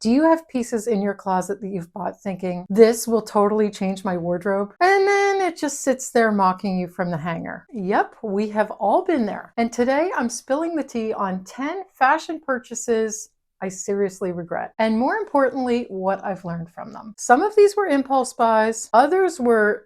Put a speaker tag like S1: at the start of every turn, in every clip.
S1: Do you have pieces in your closet that you've bought thinking, this will totally change my wardrobe? And then it just sits there mocking you from the hanger. Yep, we have all been there. And today I'm spilling the tea on 10 fashion purchases I seriously regret. And more importantly, what I've learned from them. Some of these were impulse buys, others were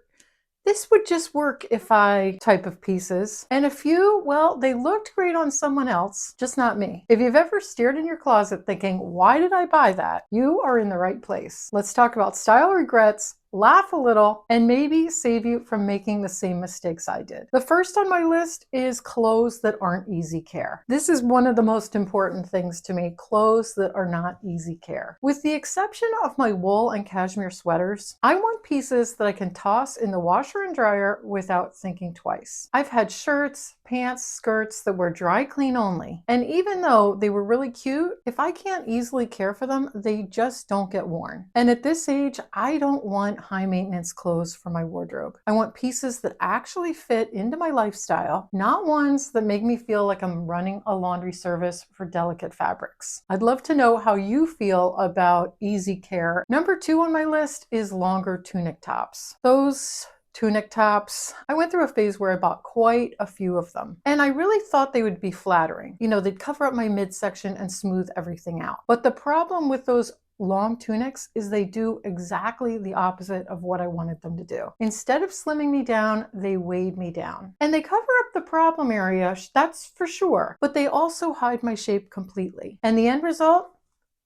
S1: this would just work if I type of pieces. And a few, well, they looked great on someone else, just not me. If you've ever stared in your closet thinking, why did I buy that? You are in the right place. Let's talk about style regrets, laugh a little, and maybe save you from making the same mistakes I did. The first on my list is clothes that aren't easy care. This is one of the most important things to me, clothes that are not easy care. With the exception of my wool and cashmere sweaters, I want pieces that I can toss in the washer and dryer without thinking twice. I've had shirts, pants, skirts that were dry clean only. And even though they were really cute, if I can't easily care for them, they just don't get worn. And at this age, I don't want high maintenance clothes for my wardrobe. I want pieces that actually fit into my lifestyle, not ones that make me feel like I'm running a laundry service for delicate fabrics. I'd love to know how you feel about easy care. Number 2 on my list is longer tunic tops. Those tunic tops, I went through a phase where I bought quite a few of them. And I really thought they would be flattering. You know, they'd cover up my midsection and smooth everything out. But the problem with those long tunics is they do exactly the opposite of what I wanted them to do. Instead of slimming me down, they weighed me down. And they cover up the problem area, that's for sure, but they also hide my shape completely. And the end result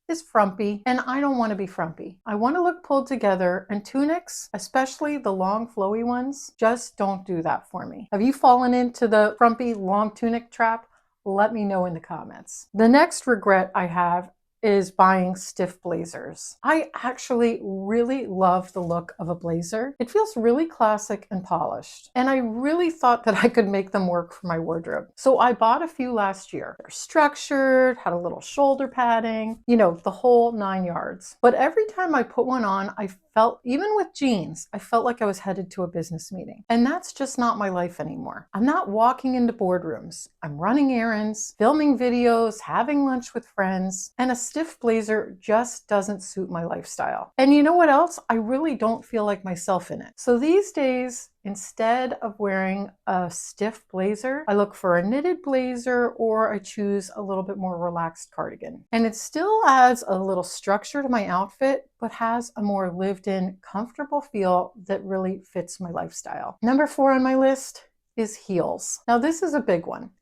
S1: is frumpy, and I don't want to be frumpy. I want to look pulled together, and tunics, especially the long flowy ones, just don't do that for me. Have you fallen into the frumpy long tunic trap? Let me know in the comments. The next regret I have is buying stiff blazers. I actually really love the look of a blazer. It feels really classic and polished, and I really thought that I could make them work for my wardrobe. So I bought a few last year. They're structured, had a little shoulder padding, you know, the whole 9 yards. But every time I put one on, I felt, even with jeans, I felt like I was headed to a business meeting. And that's just not my life anymore. I'm not walking into boardrooms. I'm running errands, filming videos, having lunch with friends, and a stiff blazer just doesn't suit my lifestyle. And you know what else? I really don't feel like myself in it. So these days, instead of wearing a stiff blazer, I look for a knitted blazer, or I choose a little bit more relaxed cardigan. And it still adds a little structure to my outfit, but has a more lived-in, comfortable feel that really fits my lifestyle. Number 4 on my list is heels. Now this is a big one.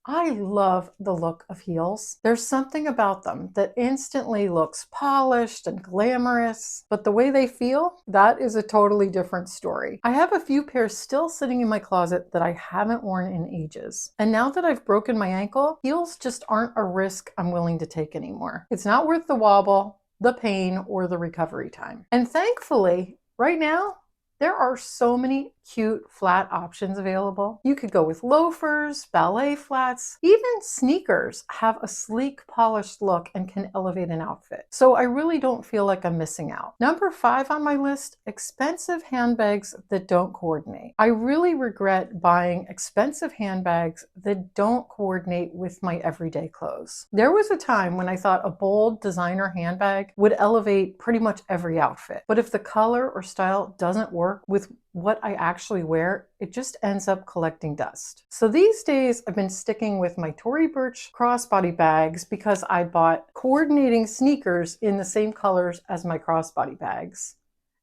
S1: I love the look of heels. There's something about them that instantly looks polished and glamorous, but the way they feel, that is a totally different story. I have a few pairs still sitting in my closet that I haven't worn in ages. And now that I've broken my ankle, heels just aren't a risk I'm willing to take anymore. It's not worth the wobble, the pain, or the recovery time. And thankfully, right now, there are so many cute flat options available. You could go with loafers, ballet flats, even sneakers have a sleek, polished look and can elevate an outfit. So I really don't feel like I'm missing out. Number 5 on my list, expensive handbags that don't coordinate. I really regret buying expensive handbags that don't coordinate with my everyday clothes. There was a time when I thought a bold designer handbag would elevate pretty much every outfit. But if the color or style doesn't work with what I actually wear, it just ends up collecting dust. So these days I've been sticking with my Tory Burch crossbody bags because I bought coordinating sneakers in the same colors as my crossbody bags.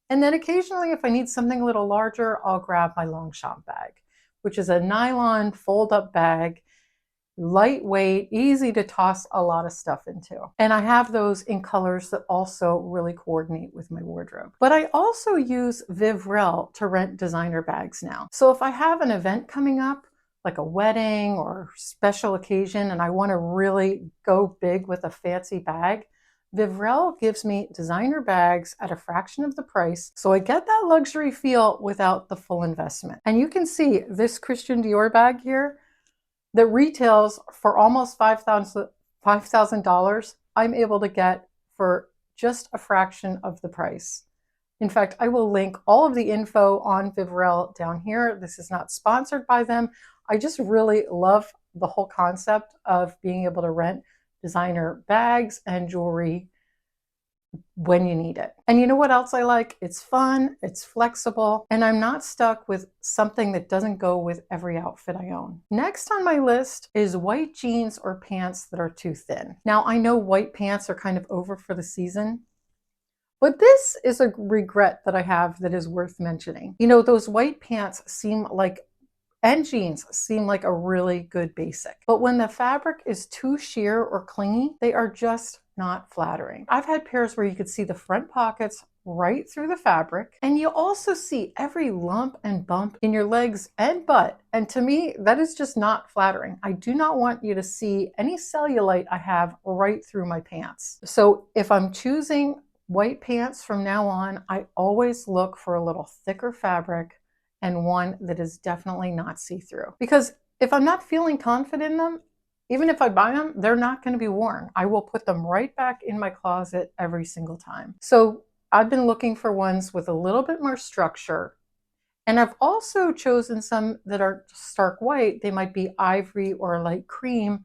S1: And then occasionally if I need something a little larger, I'll grab my Longchamp bag, which is a nylon fold-up bag, lightweight, easy to toss a lot of stuff into. And I have those in colors that also really coordinate with my wardrobe. But I also use Vivrel to rent designer bags now. So if I have an event coming up, like a wedding or special occasion, and I want to really go big with a fancy bag, Vivrel gives me designer bags at a fraction of the price, so I get that luxury feel without the full investment. And you can see this Christian Dior bag here that retails for almost $5,000, I'm able to get for just a fraction of the price. In fact, I will link all of the info on Vivrel down here. This is not sponsored by them. I just really love the whole concept of being able to rent designer bags and jewelry when you need it. And you know what else I like? It's fun, it's flexible, and I'm not stuck with something that doesn't go with every outfit I own. Next on my list is white jeans or pants that are too thin. Now, I know white pants are kind of over for the season, but this is a regret that I have that is worth mentioning. You know, those white pants seem like and jeans seem like a really good basic. But when the fabric is too sheer or clingy, they are just not flattering. I've had pairs where you could see the front pockets right through the fabric, and you also see every lump and bump in your legs and butt. And to me, that is just not flattering. I do not want you to see any cellulite I have right through my pants. So if I'm choosing white pants from now on, I always look for a little thicker fabric and one that is definitely not see-through. Because if I'm not feeling confident in them, even if I buy them, they're not going to be worn. I will put them right back in my closet every single time. So I've been looking for ones with a little bit more structure. And I've also chosen some that are stark white. They might be ivory or light cream,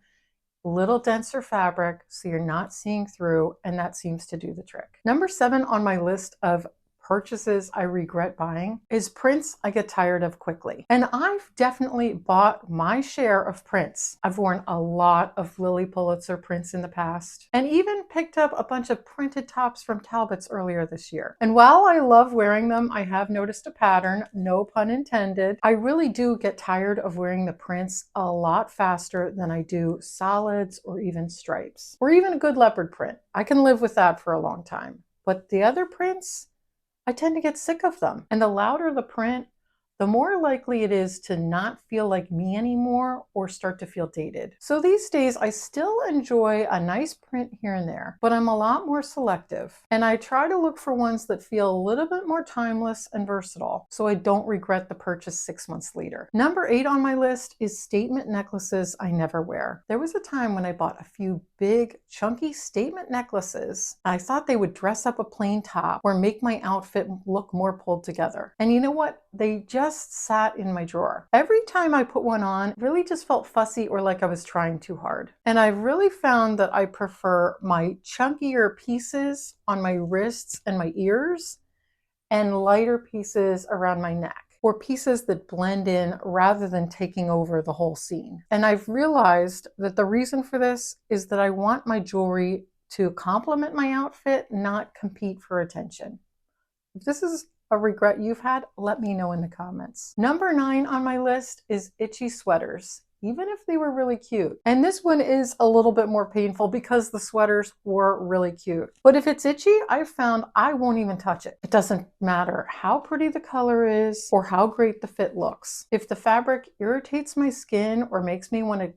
S1: little denser fabric, so you're not seeing through, and that seems to do the trick. Number 7 on my list of purchases I regret buying is prints I get tired of quickly. And I've definitely bought my share of prints. I've worn a lot of Lily Pulitzer prints in the past, and even picked up a bunch of printed tops from Talbot's earlier this year. And while I love wearing them, I have noticed a pattern, no pun intended. I really do get tired of wearing the prints a lot faster than I do solids or even stripes, or even a good leopard print. I can live with that for a long time. But the other prints, I tend to get sick of them. And the louder the print, the more likely it is to not feel like me anymore or start to feel dated. So these days, I still enjoy a nice print here and there, but I'm a lot more selective. And I try to look for ones that feel a little bit more timeless and versatile, so I don't regret the purchase 6 months later. Number 8 on my list is statement necklaces I never wear. There was a time when I bought a few big, chunky statement necklaces. I thought they would dress up a plain top or make my outfit look more pulled together. And you know what? They just sat in my drawer. Every time I put one on, it really just felt fussy or like I was trying too hard. And I've really found that I prefer my chunkier pieces on my wrists and my ears and lighter pieces around my neck, or pieces that blend in rather than taking over the whole scene. And I've realized that the reason for this is that I want my jewelry to complement my outfit, not compete for attention. If this is a regret you've had, let me know in the comments. Number 9 on my list is itchy sweaters, even if they were really cute. And this one is a little bit more painful because the sweaters were really cute. But if it's itchy, I've found I won't even touch it. It doesn't matter how pretty the color is or how great the fit looks. If the fabric irritates my skin or makes me want to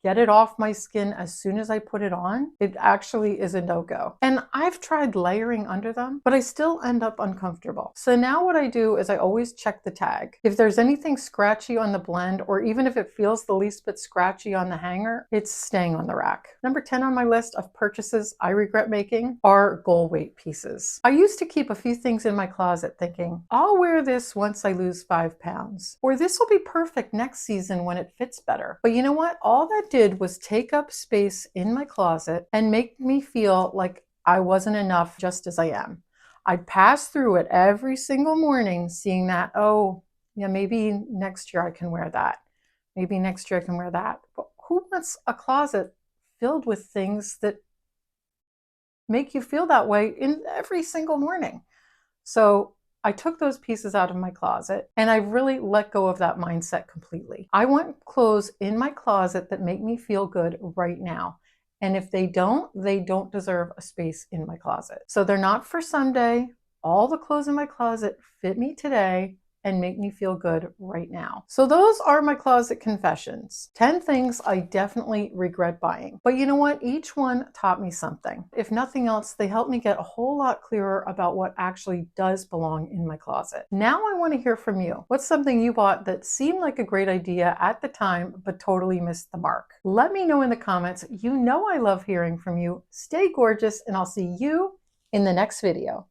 S1: get it off my skin as soon as I put it on, it actually is a no-go. And I've tried layering under them, but I still end up uncomfortable. So now what I do is I always check the tag. If there's anything scratchy on the blend, or even if it feels the least bit scratchy on the hanger, it's staying on the rack. Number 10 on my list of purchases I regret making are gold weight pieces. I used to keep a few things in my closet thinking, I'll wear this once I lose 5 pounds, or this will be perfect next season when it fits better. But you know what? All that did was take up space in my closet and make me feel like I wasn't enough just as I am. I'd pass through it every single morning seeing that, oh, yeah, maybe next year I can wear that. Maybe next year I can wear that. But who wants a closet filled with things that make you feel that way in every single morning? So I took those pieces out of my closet and I really let go of that mindset completely. I want clothes in my closet that make me feel good right now. And if they don't deserve a space in my closet. So they're not for someday. All the clothes in my closet fit me today and make me feel good right now. So those are my closet confessions. 10 things I definitely regret buying. But you know what? Each one taught me something. If nothing else, they helped me get a whole lot clearer about what actually does belong in my closet. Now I want to hear from you. What's something you bought that seemed like a great idea at the time, but totally missed the mark? Let me know in the comments. You know I love hearing from you. Stay gorgeous, and I'll see you in the next video.